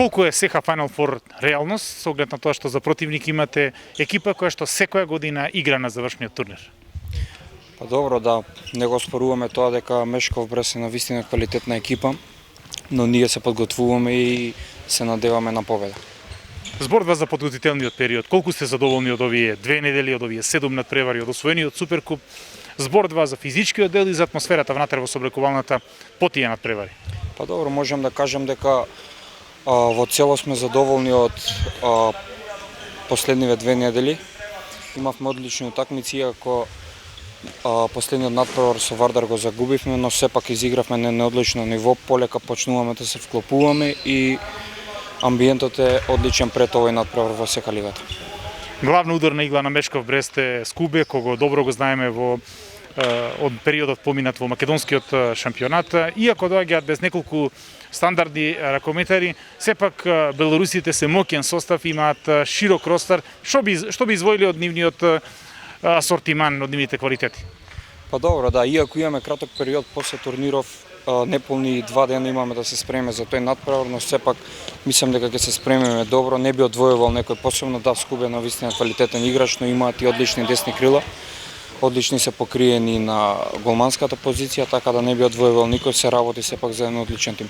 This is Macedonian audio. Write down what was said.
Колку е сега Final Four реалност, со оглед на тоа што за противник имате екипа која што секоја година игра на завршниот турнир? Па добро, да, не го споруваме тоа дека Мешков Брест е на вистина квалитетна екипа, но ние се подготвуваме и се надеваме на победа. Зборува за подготвителниот период. Колку сте задоволни од овие 2 недели, од овие 7 надпревари, од освоениот Суперкуп? Зборува за физичкиот дел и за атмосферата внатре во соблекувалната по тие надпревари. Па добро, можам да кажам дека во цело сме задоволни од последниве 2 недели. Имавме одлични утакмици, иако последниот надпревар со Вардар го загубивме, но сепак изигравме на неодлично ниво, полека почнуваме да се вклопуваме и амбиентот е одличен пред овој надпревар во сека лигата. Главна ударна игла на Мешков Брест е Скубе, кого добро го знаеме од периодот поминат во македонскиот шампионат. Иако доаѓаат без неколку стандардни ракометари, сепак белорусите се моќен состав, имаат широк ростар. Што би извоили од нивниот асортиман, од нивните квалитети? Па добро, да, иако имаме краток период после турниров, неполни 2 дена имаме да се спремиме за тој надпревар, но сепак мислам дека ќе се спремиме добро. Не би одвојувал некој посебно, да, Скубе на вистина квалитетен играч, но имаат и одлични десни крила. Одлични се покриени на голманската позиција, така да не би одвојувал никој, се работи сепак за еден одличен тим.